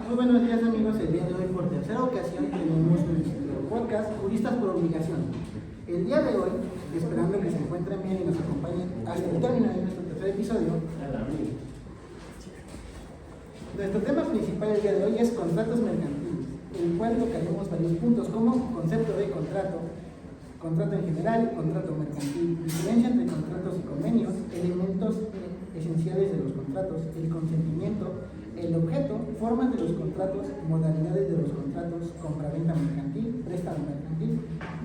Muy buenos días amigos, el día de hoy por tercera ocasión tenemos nuestro podcast Juristas por Obligación. El día de hoy, esperando que se encuentren bien y nos acompañen hasta el término de nuestro tercer episodio, nuestro tema principal el día de hoy es contratos mercantiles, el cual tocaremos varios puntos como concepto de contrato, contrato en general, contrato mercantil, diferencia entre contratos y convenios, elementos esenciales de los contratos, el consentimiento, el objeto, formas de los contratos, modalidades de los contratos, compraventa mercantil, préstamo mercantil,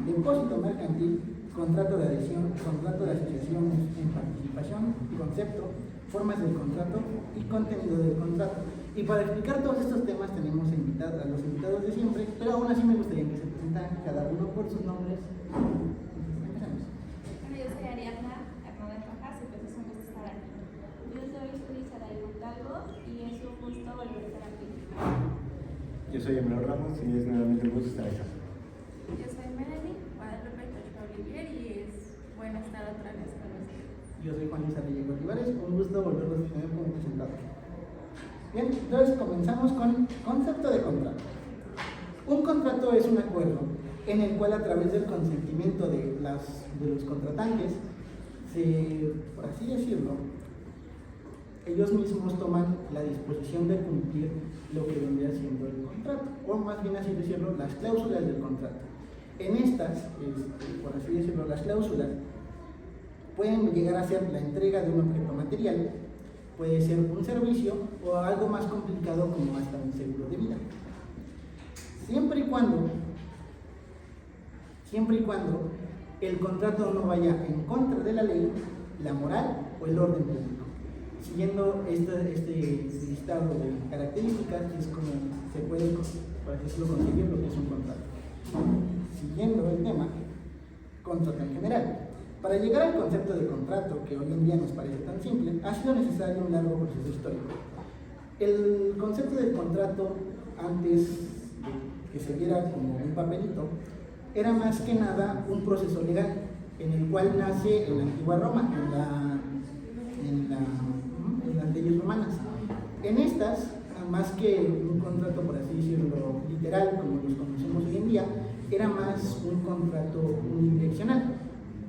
depósito mercantil, contrato de adhesión, contrato de asociación en participación, concepto, formas del contrato y contenido del contrato. Y para explicar todos estos temas tenemos a los invitados de siempre, pero aún así me gustaría que se presentaran cada uno por sus nombres. Empezamos. Yo soy Ariadna Hernández Rojas y pues es un gusto estar aquí. Yo soy Luis Aray Montalvo y es un gusto volver a estar aquí. Yo soy Emilio Ramos y es nuevamente un gusto estar acá. Yo soy Melanie Guadalupe Tocho Olivier y es bueno estar otra vez con ustedes. Yo soy Juan Luis Arellano Olivares, un gusto volverlos a tener como presentador. Bien, entonces comenzamos con concepto de contrato. Un contrato es un acuerdo en el cual a través del consentimiento de los contratantes, por así decirlo, ellos mismos toman la disposición de cumplir lo que vendría siendo el contrato, o más bien así decirlo, las cláusulas del contrato. En estas, por así decirlo, las cláusulas pueden llegar a ser la entrega de un objeto material, puede ser un servicio o algo más complicado como hasta un seguro de vida. Siempre y cuando el contrato no vaya en contra de la ley, la moral o el orden público. Siguiendo este listado de características, es como se puede, por así decirlo, conseguir lo que es un contrato. Siguiendo el tema, contrato en general. Para llegar al concepto de contrato, que hoy en día nos parece tan simple, ha sido necesario un largo proceso histórico. El concepto del contrato, antes de que se viera como un papelito, era más que nada un proceso legal, en el cual nace en la antigua Roma, en las leyes romanas. En estas, más que un contrato, por así decirlo, literal, como los conocemos hoy en día, era más un contrato unidireccional.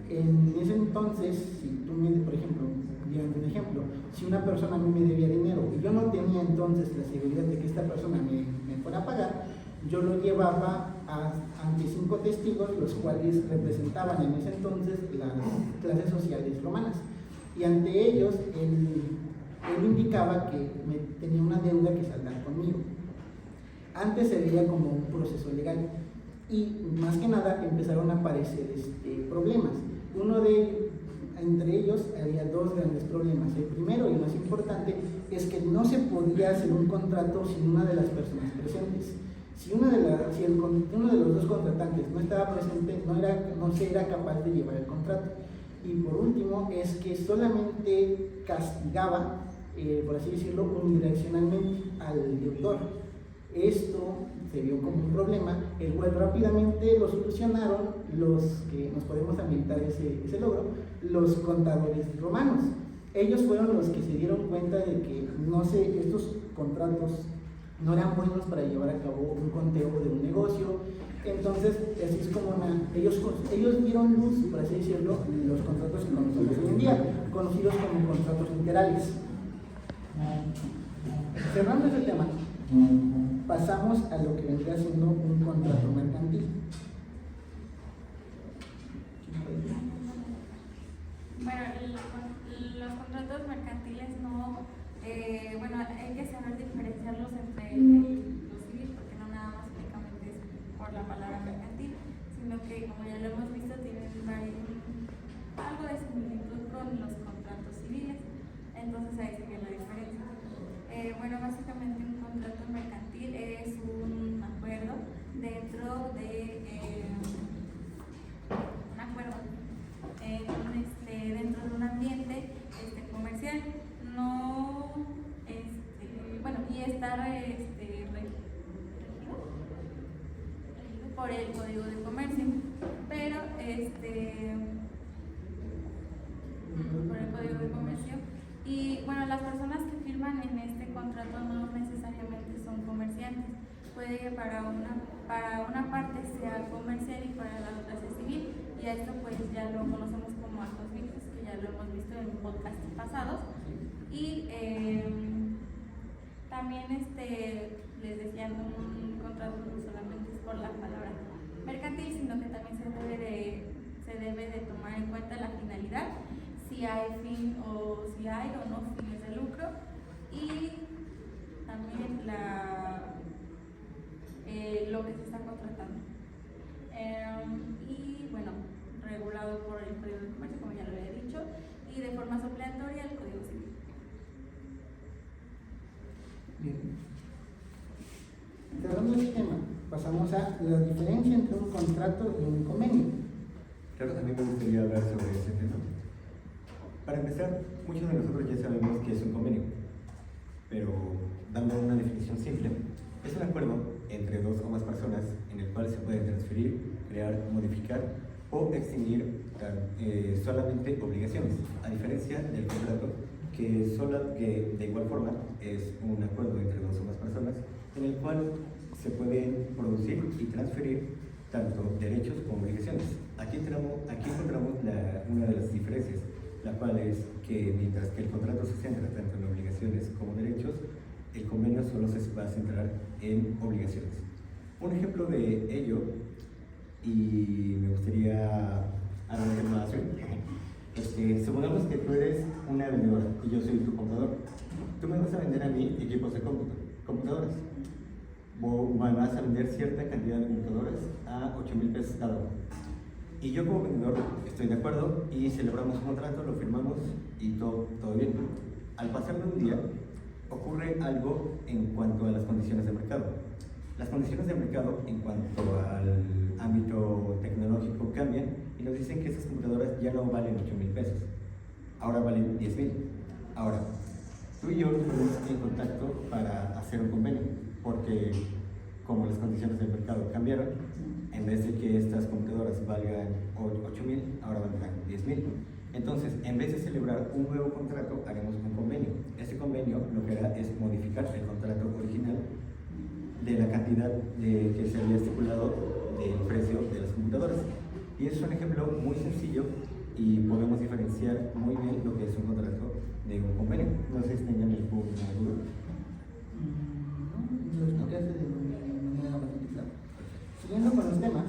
En ese entonces, si tú por ejemplo, un ejemplo, si una persona a mí me debía dinero y yo no tenía entonces la seguridad de que esta persona me fuera a pagar, yo lo llevaba ante 5 testigos, los cuales representaban en ese entonces las clases sociales romanas. Y ante ellos, él indicaba que tenía una deuda que saldar conmigo. Antes se veía como un proceso legal y más que nada empezaron a aparecer problemas. Entre ellos había 2 grandes problemas. El primero y más importante es que no se podía hacer un contrato sin una de las personas presentes. Si uno de los 2 contratantes no estaba presente, no se era capaz de llevar el contrato. Y por último es que solamente castigaba, por así decirlo, unidireccionalmente al deudor. Esto se vio como un problema, el cual rápidamente lo solucionaron los que nos podemos habilitar ese logro, los contadores romanos. Ellos fueron los que se dieron cuenta de que estos contratos no eran buenos para llevar a cabo un conteo de un negocio. Entonces, así es como ellos dieron luz, por así decirlo, los contratos que conocemos hoy en día, conocidos como contratos literales. Cerrando ese tema, pasamos a lo que vendría siendo un contrato mercantil. Bueno, los contratos mercantiles hay que saber diferenciarlos entre los civil, porque no nada más únicamente es por la palabra mercantil, sino que, como ya lo hemos visto, tienen algo de similitud con los contratos civiles. Entonces ahí se ve la diferencia. Básicamente un contrato mercantil es un acuerdo dentro de un ambiente comercial, y estar regido por el Código de Comercio, pero por el Código de Comercio. Y bueno, las personas que firman en este contrato no necesariamente son comerciantes. puede que para una parte sea comercial y para la otra sea civil, y a esto pues ya lo conocemos como actos mixtos, que ya lo hemos visto en podcasts pasados. Y también les decía, un contrato no solamente es por la palabra mercantil, sino que también se debe de tomar en cuenta la finalidad, si hay fin o si hay o no fines de lucro, y también lo que se está contratando. Y bueno, regulado por el Código de Comercio, como ya lo había dicho, y de forma supletoria el Código Civil. Bien. Cerrando este tema, pasamos a la diferencia entre un contrato y un convenio. Claro, también me gustaría hablar sobre ese tema. Para empezar, muchos de nosotros ya sabemos qué es un convenio, pero dando una definición simple, es un acuerdo entre dos o más personas en el cual se pueden transferir, crear, modificar o extinguir solamente obligaciones, a diferencia del contrato, que de igual forma es un acuerdo entre dos o más personas en el cual se pueden producir y transferir tanto derechos como obligaciones. Aquí encontramos una de las diferencias, la cual es que mientras que el contrato se centra tanto en obligaciones como derechos, el convenio solo se va a centrar en obligaciones. Un ejemplo de ello, y me gustaría hablar más, supongamos que tú eres una vendedora y yo soy tu comprador. Tú me vas a vender a mí equipos de computadoras. Me vas a vender cierta cantidad de computadoras a 8,000 pesos cada uno. Y yo como vendedor estoy de acuerdo y celebramos un contrato, lo firmamos y todo bien. Al pasar de un día, ocurre algo en cuanto a las condiciones de mercado. Las condiciones de mercado en cuanto al ámbito tecnológico cambian y nos dicen que esas computadoras ya no valen 8,000 pesos, ahora valen 10,000. Ahora, tú y yo nos ponemos en contacto para hacer un convenio, porque como las condiciones del mercado cambiaron, en vez de que estas computadoras valgan 8,000, ahora valdrán 10,000. Entonces, en vez de celebrar un nuevo contrato, haremos un convenio. Este convenio lo que hará es modificar el contrato original de la cantidad que se había estipulado del precio de las computadoras. Y es un ejemplo muy sencillo y podemos diferenciar muy bien lo que es un contrato de un convenio. No sé si tengan alguna duda. No, lo explicaste de manera bastante clara. Siguiendo con los temas,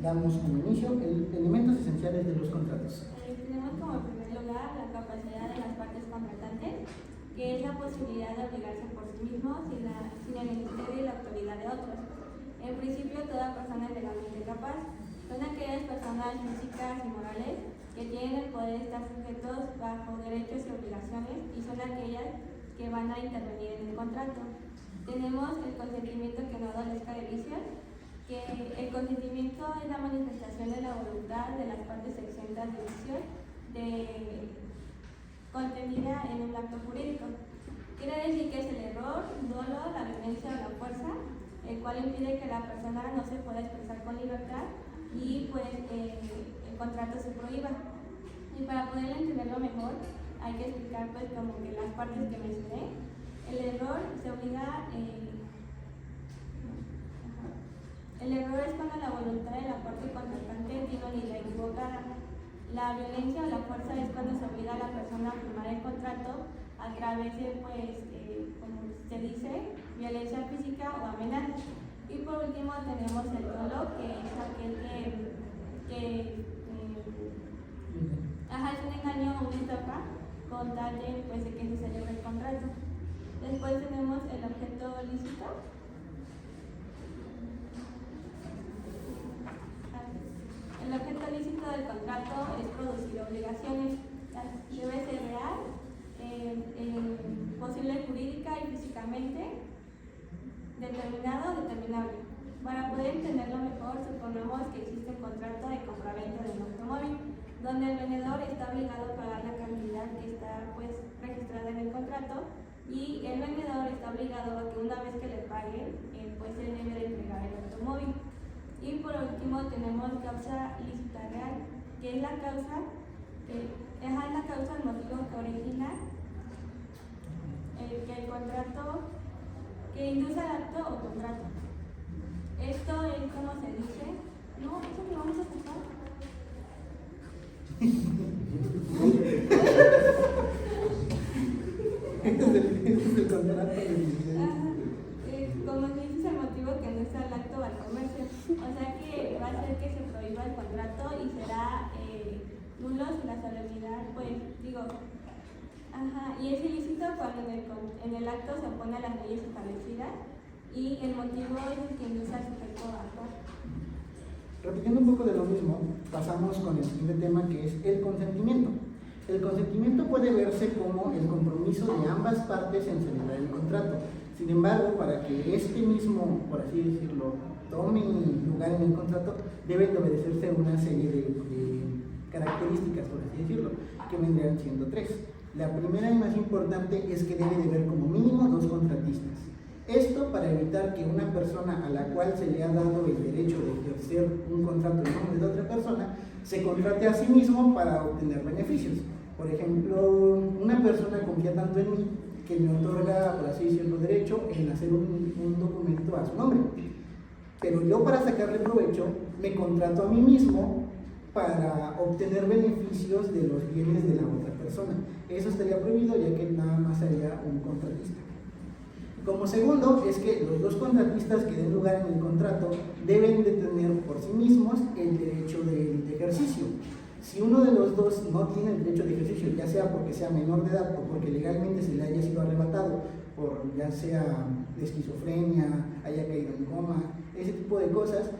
damos como inicio elementos esenciales de los contratos. Tenemos como primer lugar la capacidad de las partes contratantes, que es la posibilidad de obligarse por sí mismos sin el ministerio y la autoridad de otros. En principio, toda persona es legalmente capaz. Son aquellas personas físicas y morales que tienen el poder de estar sujetos bajo derechos y obligaciones, y son aquellas que van a intervenir en el contrato. Tenemos el consentimiento que no adolezca de vicios, que el consentimiento es la manifestación de la voluntad de las partes exentas de vicios contenida en un acto jurídico. Quiere decir que es el error, dolo, la violencia o la fuerza, el cual impide que la persona no se pueda expresar con libertad y pues el contrato se prohíba. Y para poder entenderlo mejor, hay que explicar pues como que las partes que mencioné. El error se obliga, el error es cuando la voluntad de la parte contratante tiene una idea equivocada. La violencia o la fuerza es cuando se obliga a la persona a firmar el contrato a través de, pues, como se dice, violencia física o amenaza. Y por último tenemos el dolo, que es aquel que es un engaño o una estafa con tal de, pues, de que se celebre el contrato. Después tenemos el objeto lícito. El objeto lícito del contrato es producir obligaciones. Debe ser real, posible jurídica y físicamente, determinado o determinable. Para poder entenderlo mejor, suponemos que existe un contrato de compraventa de un automóvil, donde el vendedor está obligado a pagar la cantidad que está pues registrada en el contrato, y el vendedor está obligado a que una vez que le pague, pues él debe de entregar el automóvil. Y por último tenemos causa lícita real, que es la causa, el motivo que origina que el contrato, que induce al acto o contrato. Este es el contrato de licencia. Como se dice, es el motivo que no está el acto al comercio. O sea que va a ser que se prohíba el contrato y será nulo si la solemnidad, pues, digo, y es ilícito cuando en el acto se opone a las leyes establecidas y el motivo es el que induce al sujeto a actuar. Repitiendo un poco de lo mismo, pasamos con el siguiente tema, que es el consentimiento. El consentimiento puede verse como el compromiso de ambas partes en celebrar el contrato. Sin embargo, para que este mismo, por así decirlo, tome lugar en el contrato, debe de obedecerse una serie de características, por así decirlo, que vendrían siendo 3. La primera y más importante es que debe de haber como mínimo 2 contratistas. Esto para evitar que una persona a la cual se le ha dado el derecho de ejercer un contrato en nombre de otra persona se contrate a sí mismo para obtener beneficios. Por ejemplo, una persona confía tanto en mí que me otorga, por así decirlo, derecho en hacer un documento a su nombre. Pero yo, para sacarle provecho, me contrato a mí mismo para obtener beneficios de los bienes de la otra persona. Eso estaría prohibido, ya que nada más sería un contratista. Como segundo, es que los 2 contratistas que den lugar en el contrato deben de tener por sí mismos el derecho de ejercicio. Si uno de los 2 no tiene el derecho de ejercicio, ya sea porque sea menor de edad o porque legalmente se le haya sido arrebatado por ya sea esquizofrenia, haya caído en coma, ese tipo de cosas,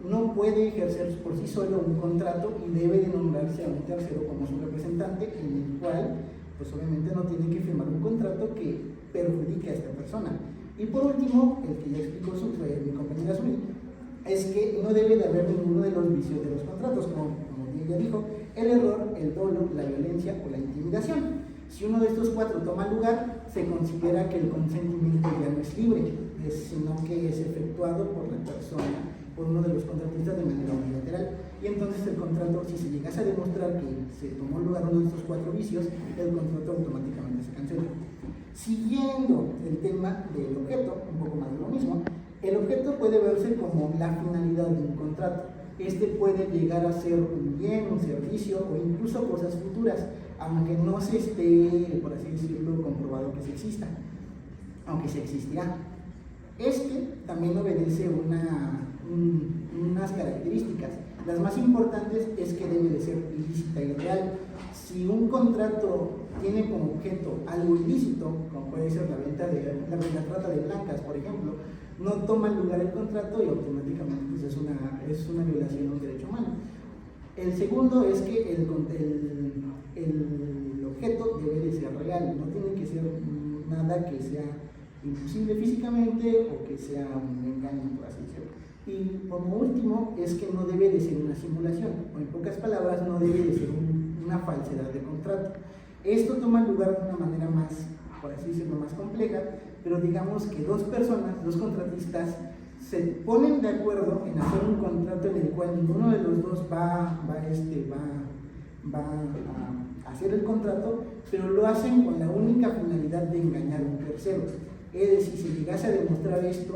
no puede ejercer por sí solo un contrato y debe de nombrarse a un tercero como su representante, en el cual pues obviamente no tiene que firmar un contrato que perjudique a esta persona. Y por último, el que ya explicó mi compañera Zuli, es que no debe de haber ninguno de los vicios de los contratos, como ella dijo, el error, el dolo, la violencia o la intimidación. Si uno de estos 4 toma lugar, se considera que el consentimiento ya no es libre, sino que es efectuado por la persona, por uno de los contratistas de manera unilateral. Y entonces el contrato, si se llegase a demostrar que se tomó lugar uno de estos 4 vicios, el contrato automáticamente se cancela. Siguiendo el tema del objeto, un poco más de lo mismo, el objeto puede verse como la finalidad de un contrato. Este puede llegar a ser un bien, un servicio o incluso cosas futuras, aunque no se esté, por así decirlo, comprobado que se exista, aunque se existirá. Este también obedece unas características. Las más importantes es que debe de ser ilícita y real. Si un contrato tiene como objeto algo ilícito, como puede ser la trata de blancas, por ejemplo, no toma lugar el contrato y automáticamente pues, es una violación a un derecho humano. El segundo es que el objeto debe de ser real, no tiene que ser nada que sea imposible físicamente o que sea un engaño, por así decirlo. Y como último, es que no debe de ser una simulación, o en pocas palabras, no debe de ser una falsedad de contrato. Esto toma lugar de una manera más, por así decirlo, más compleja, pero digamos que 2 personas, 2 contratistas, se ponen de acuerdo en hacer un contrato en el cual ninguno de los 2 va a hacer el contrato, pero lo hacen con la única finalidad de engañar a un tercero. Es decir, si llegase a demostrar esto,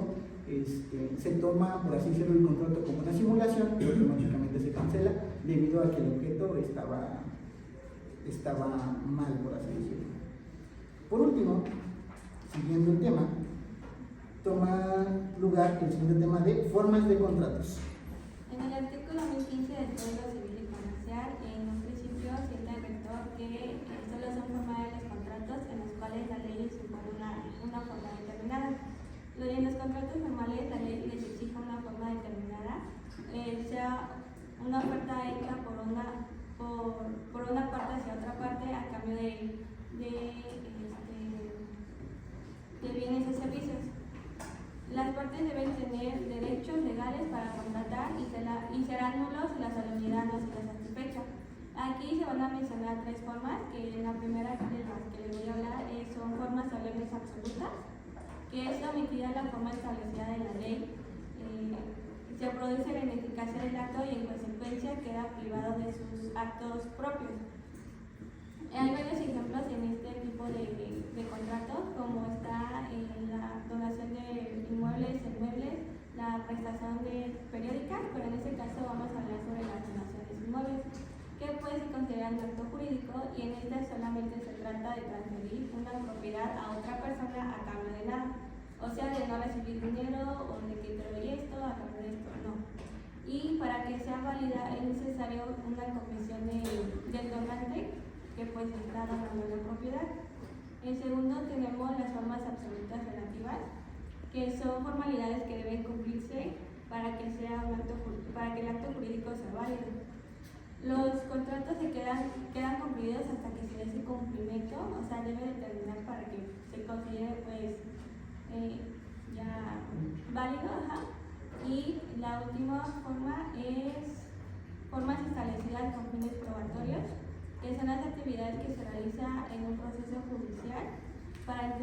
se toma, por así decirlo, el contrato como una simulación y automáticamente se cancela debido a que el objeto estaba mal, por así decirlo. Por último, siguiendo el tema, toma lugar el siguiente tema de formas de contratos. En el artículo 1015 del Código Civil y Comercial, en un principio sienta el rector que solo son formales los contratos en los cuales la ley les impone una forma determinada. En los contratos formales la ley les exige una forma determinada, sea una oferta hecha por una parte hacia otra parte a cambio de bienes y servicios. Las partes deben tener derechos legales para contratar y serán nulos si la solemnidad no se les satisfecha. Aquí se van a mencionar 3 formas, que la primera de las que les voy a hablar son formas solemnes absolutas, que es omitida la forma establecida de la ley. Se produce la ineficacia del acto y en consecuencia queda privado de sus actos propios. Hay varios ejemplos en este tipo de contratos, como está la donación de inmuebles, la prestación de periódicas, pero en este caso vamos a hablar sobre las donaciones inmuebles. que pues se considera un acto jurídico y en este solamente se trata de transferir una propiedad a otra persona a cambio de nada. O sea, de no recibir dinero o de que te doy esto a cambio de esto, no. Y para que sea válida es necesario una confesión del donante que pues está donando la propiedad. En segundo tenemos las formas absolutas relativas, que son formalidades que deben cumplirse para que el acto jurídico sea válido. Los contratos quedan cumplidos hasta que se dé ese cumplimiento, o sea, debe de terminar para que se considere pues ya válido, ajá. Y la última forma es formas establecidas con fines probatorios, que son las actividades que se realizan en un proceso judicial para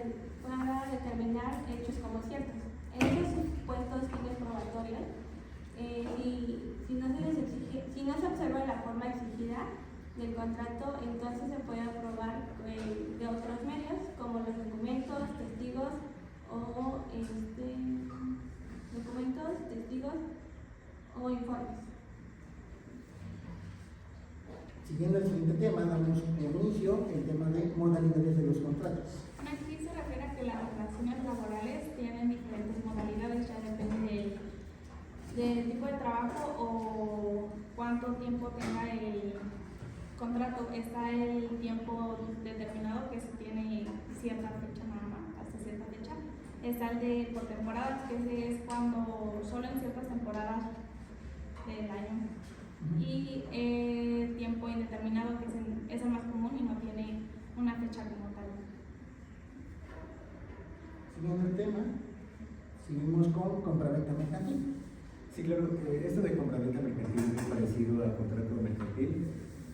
determinar hechos como ciertos. En esos supuestos fines probatorios, si no se observa la forma exigida del contrato, entonces se puede aprobar de otros medios, como los documentos, testigos o informes. Siguiendo el siguiente tema, damos inicio el tema de modalidades de los contratos. Aquí se refiere a que las relaciones laborales tienen diferentes modalidades, ya depende del tipo de trabajo o cuánto tiempo tenga el contrato. Está el tiempo determinado, que se tiene cierta fecha nada más, hasta cierta fecha. Está el de por temporadas, que ese es cuando solo en ciertas temporadas del año. Y tiempo indeterminado, que es el más común y no tiene una fecha como tal. Siguiendo el tema, seguimos con compraventa mercantil. Sí, claro, esto de compraventa mercantil es muy parecido al contrato mercantil,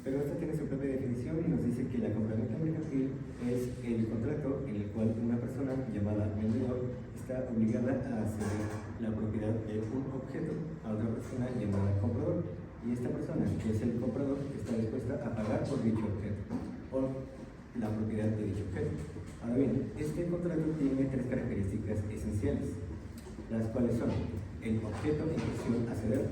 pero esta tiene su propia definición y nos dice que la compraventa mercantil es el contrato en el cual una persona llamada vendedor está obligada a ceder la propiedad de un objeto a otra persona llamada comprador, y esta persona, que es el comprador, está dispuesta a pagar por dicho objeto o la propiedad de dicho objeto. Ahora bien, este contrato tiene tres características esenciales, las cuales son el objeto en cuestión a ceder,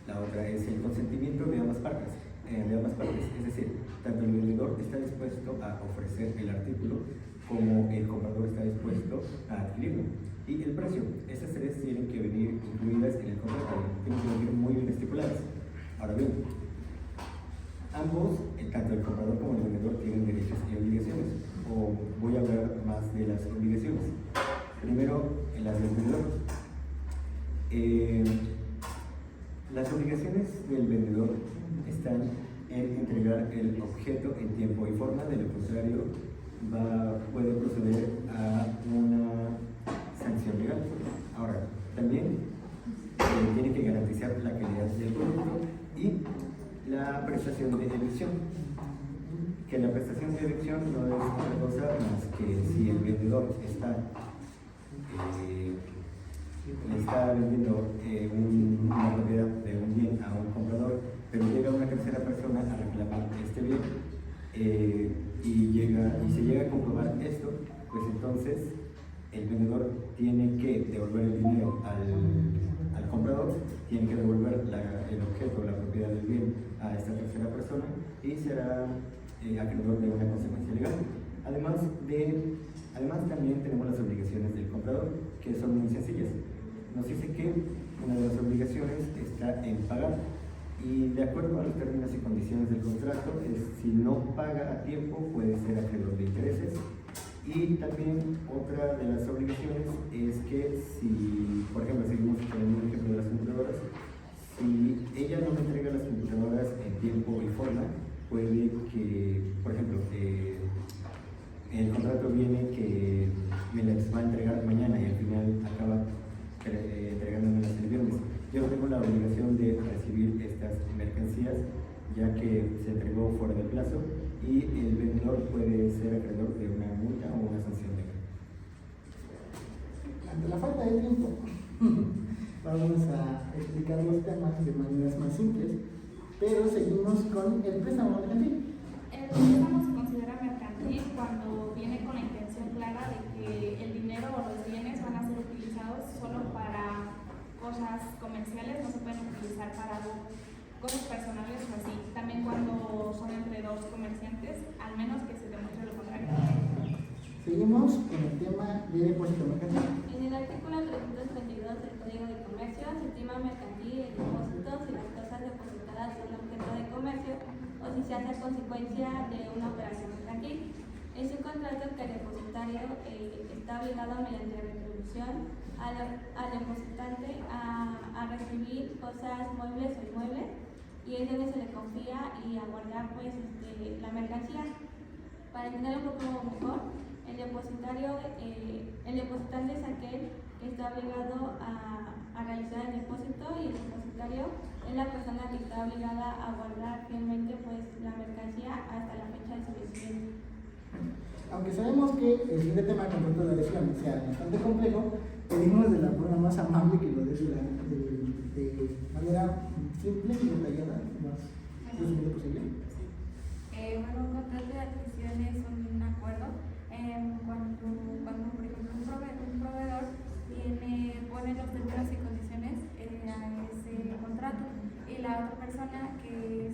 la otra es el consentimiento de ambas partes, es decir, tanto el vendedor está dispuesto a ofrecer el artículo como el comprador está dispuesto a adquirirlo. Y el precio, esas tres tienen que venir incluidas en el contrato, tienen que venir muy bien estipuladas. Ahora bien, ambos, tanto el comprador como el vendedor, tienen derechos y obligaciones, o voy a hablar más de las obligaciones. Primero, las del vendedor. Las obligaciones del vendedor están en entregar el objeto en tiempo y forma, de lo contrario puede proceder a una sanción legal. Ahora, también tiene que garantizar la calidad del producto y la prestación de elección, que la prestación de elección no es otra cosa más que si el vendedor le está vendiendo una propiedad de un bien a un comprador, pero llega una tercera persona a reclamar este bien y se llega a comprobar esto, pues entonces el vendedor tiene que devolver el dinero al comprador, tiene que devolver el objeto, la propiedad del bien a esta tercera persona y será acreedor de una consecuencia legal. Además también tenemos las obligaciones del comprador, que son muy sencillas. Nos dice que una de las obligaciones está en pagar, y de acuerdo a los términos y condiciones del contrato, si no paga a tiempo puede ser acreedor de intereses. Y también otra de las obligaciones es que si, por ejemplo, seguimos con el ejemplo de las computadoras, si ella no me entrega las computadoras en tiempo y forma, puede que, por ejemplo, el contrato viene que me las va a entregar mañana y al final acaba entregándomelas el viernes. Yo tengo la obligación de recibir estas mercancías ya que se entregó fuera del plazo, y el vendedor puede ser acreedor de una multa o una sanción legal. Ante la falta de tiempo, vamos a explicar los temas de maneras más simples, pero seguimos con el préstamo mercantil. El préstamo se considera mercantil cuando viene con la intención clara de que el dinero o los bienes van a ser utilizados solo para cosas comerciales, no se pueden utilizar para algo cosas personales o así. También cuando son entre dos comerciantes, al menos que se demuestre lo contrario. Seguimos con el tema de depósito mercantil. En el artículo 332 del Código de Comercio se estima mercantil el depósito si las cosas depositadas son objeto de comercio o si se hace a consecuencia de una operación mercantil. Es un contrato que el depositario está obligado mediante retribución al depositante a recibir cosas muebles o inmuebles, y es donde se le confía y a guardar pues la mercancía. Para entender un poco mejor, el depositante es aquel que está obligado a realizar el depósito, y el depositario es la persona que está obligada a guardar fielmente pues la mercancía hasta la fecha de su vencimiento. Aunque sabemos que el siguiente tema, contrato de adhesión, sea bastante complejo, pedimos de la forma más amable que lo des de manera simple y detallada, lo más resumido posible. Bueno, un contrato de adquisición es un acuerdo cuando por ejemplo, un proveedor pone los términos y condiciones a ese contrato, y la otra persona, que es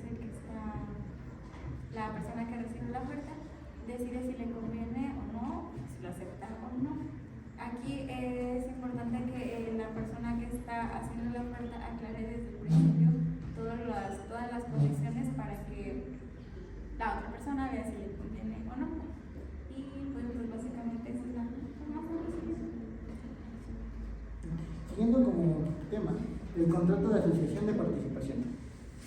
la persona que recibe la oferta, decide si le conviene o no, si lo acepta o no. Aquí es importante que la persona que está haciendo la oferta aclare desde el principio todas las condiciones para que la otra persona vea si le conviene o no. Y pues básicamente esa es la forma. Siguiendo como tema, el contrato de asociación de participación.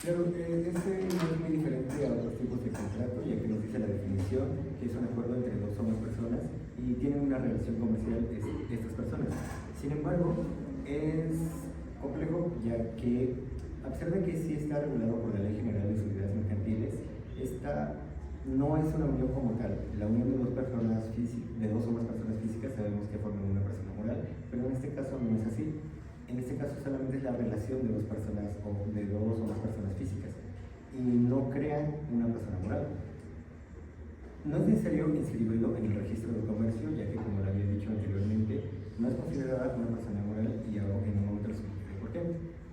Claro, este no es muy diferente a otros tipos de contrato, ya que nos dice la definición que es un acuerdo entre dos o más personas y tienen una relación comercial estas personas. Sin embargo, es complejo, ya que a pesar de que sí está regulado por la Ley General de Sociedades Mercantiles, esta no es una unión como tal. La unión de dos o más personas físicas sabemos que forman una persona moral, pero en este caso no es así. En este caso solamente es la relación de dos personas o de dos o más personas físicas y no crean una persona moral. No es necesario inscribirlo en el registro de comercio, ya que, como lo había dicho anteriormente, no es considerada una persona moral, y ahora en un momento les explicaré por qué.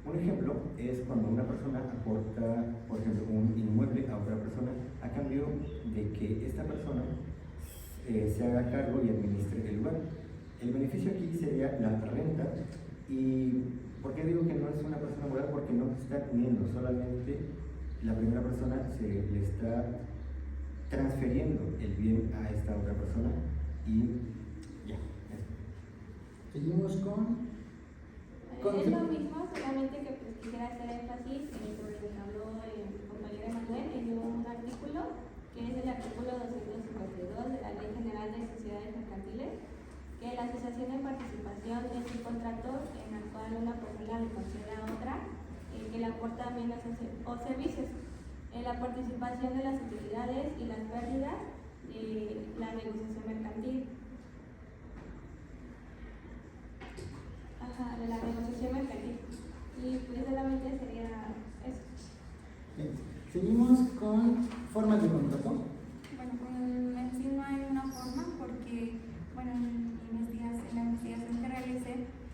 Un ejemplo es cuando una persona aporta, por ejemplo, un inmueble a otra persona a cambio de que esta persona se haga cargo y administre el lugar. El beneficio aquí sería la renta. ¿Y por qué digo que no es una persona moral? Porque no se está uniendo, solamente la primera persona se le está transfiriendo el bien a esta otra persona y ya. Seguimos con Es lo mismo, solamente que pues quisiera hacer énfasis sobre lo que habló el compañero Emanuel en un artículo, que es el artículo 252 de la Ley General de Sociedades Mercantiles, que la asociación de participación es un contrato en el cual una persona le concede a otra que le aporta bienes o servicios. La participación de las utilidades y las pérdidas de la negociación mercantil. De la negociación mercantil. Y pues solamente sería eso. Bien. Seguimos con formas de contrato. Bueno, en sí no hay una forma, porque, bueno, en la investigación que realicé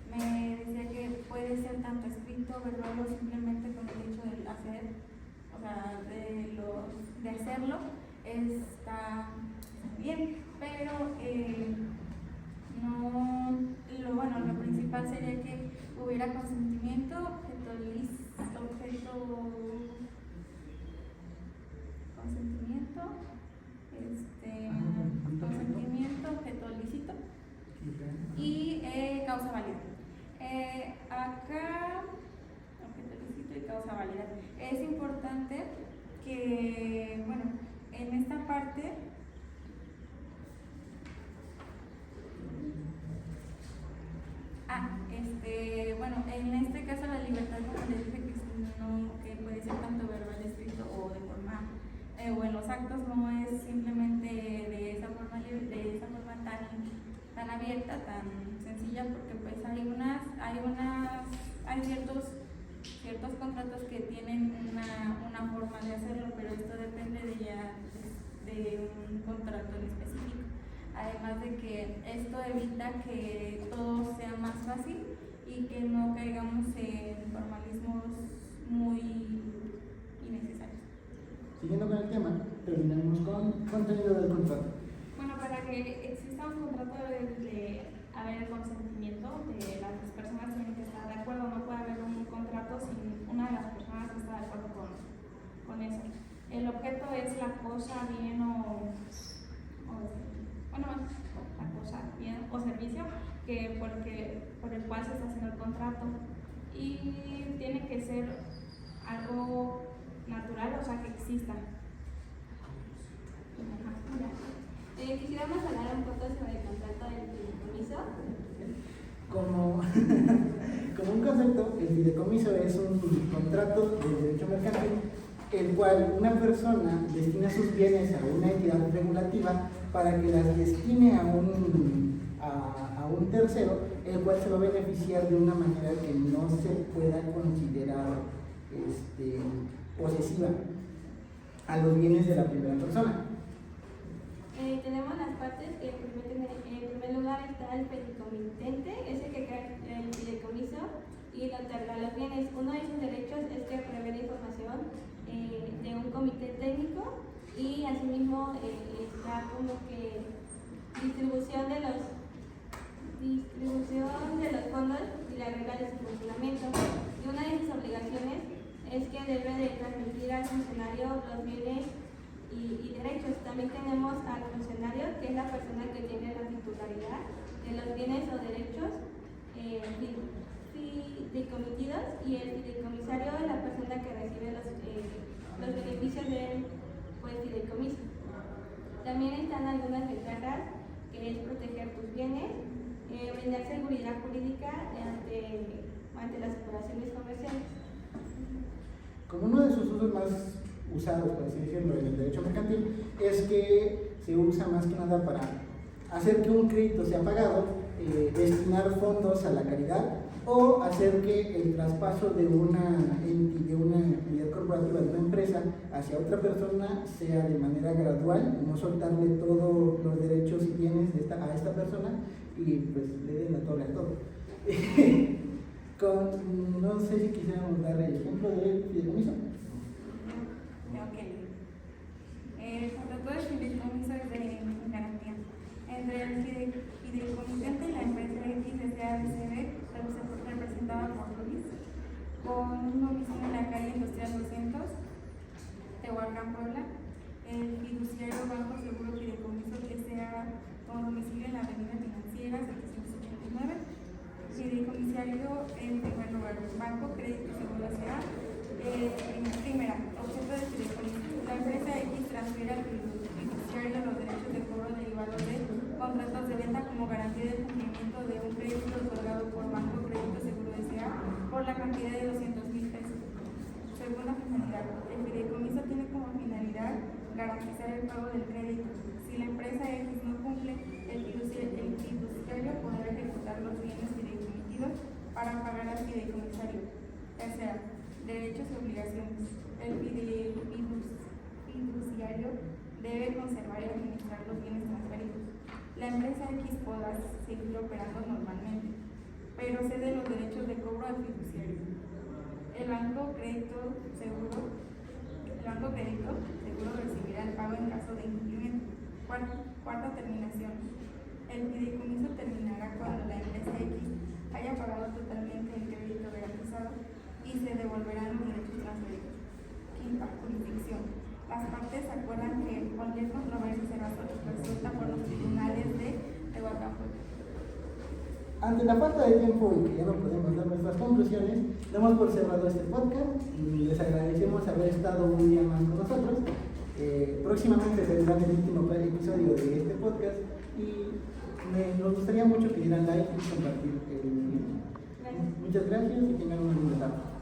me decía que puede ser tanto escrito, verbal o simplemente con el hecho de hacer, o sea, de hacerlo, está bien, pero lo principal sería que hubiera consentimiento, objeto lícito y causa válida. Acá, objeto lícito y causa válida. Es importante que, bueno, en esta parte en este caso la libertad, como les dije, que puede ser tanto verbal, escrito o de forma o en los actos, no es simplemente de esa forma tan abierta, tan sencilla, porque pues hay ciertos contratos que tienen una forma de hacerlo, pero esto depende de un contrato en específico. Además de que esto evita que todo sea más fácil y que no caigamos en formalismos muy contenido del contrato. Bueno, para que exista un contrato debe de haber el consentimiento de las personas, tienen que estar de acuerdo. No puede haber un contrato sin una de las personas que está de acuerdo con eso. El objeto es la cosa, bien la cosa, bien o servicio por el cual se está haciendo el contrato. Y tiene que ser algo natural, o sea, que exista. Quisiéramos hablar un poco sobre el contrato del fideicomiso. Como un concepto, el fideicomiso es un contrato de derecho mercantil el cual una persona destina sus bienes a una entidad regulativa para que las destine a un tercero, el cual se va a beneficiar de una manera que no se pueda considerar posesiva a los bienes de la primera persona. Tenemos las partes que en primer lugar está el fideicomitente, ese que crea el fideicomiso y lo otorga los bienes. Uno de sus derechos es que prevé la información de un comité técnico y asimismo está como que distribución de los fondos y la regla de su funcionamiento. Y una de sus obligaciones es que debe de transmitir al funcionario los bienes y derechos. También tenemos al funcionario, que es la persona que tiene la titularidad de los bienes o derechos fideicomitidos, y el fideicomisario es la persona que recibe los beneficios del fideicomiso. También están algunas ventajas, que es proteger tus bienes, brindar seguridad jurídica ante las operaciones comerciales. Como uno de sus usos más usados, por así decirlo, en el derecho mercantil, es que se usa más que nada para hacer que un crédito sea pagado, destinar fondos a la caridad o hacer que el traspaso de una entidad corporativa, de una empresa hacia otra persona sea de manera gradual, no soltarle todos los derechos y bienes a esta persona y pues le den la torre a todo. No sé si quisiéramos dar el ejemplo del fideicomiso. El contrato de fideicomiso es de garantía entre el fideicomitente y la empresa XSABCB, representada por Luis, con un domicilio en la calle Industrial 200, Tehuacán, Puebla. El fiduciario Banco Seguro Fideicomiso S.A. con domicilio en la Avenida Financiera 789. Fideicomisario en primer lugar, Banco Crédito Seguro S.A. Primera, objeto de fideicomiso. La empresa X transfiere al fiduciario los derechos de cobro derivados de contratos de venta como garantía del cumplimiento de un crédito otorgado por Banco Crédito Seguro S.A. por la cantidad de 200,000 pesos. Segunda finalidad, el fideicomiso tiene como finalidad garantizar el pago del crédito. Si la empresa X no cumple, el fiduciario podrá ejecutar los bienes fideicomitidos para pagar al fideicomisario. Tercera, derechos y obligaciones. El fiduciario debe conservar y administrar los bienes transferidos. La empresa X podrá seguir operando normalmente, pero cede los derechos de cobro al fiduciario. El Banco Crédito Seguro recibirá el pago en caso de incumplimiento. Cuarta terminación. El fideicomiso terminará cuando la empresa X haya pagado totalmente el crédito garantizado y se devolverán los derechos transferidos. Quinta, jurisdicción. Las partes acuerdan que cualquier controversia será resuelta por los tribunales de Tehuacán. Ante la falta de tiempo y que ya no podemos dar nuestras conclusiones, damos por cerrado este podcast y les agradecemos haber estado un día más con nosotros. Próximamente se tendrá el último episodio de este podcast y nos gustaría mucho que dieran like y compartir el video. Muchas gracias y tengan una buena tarde.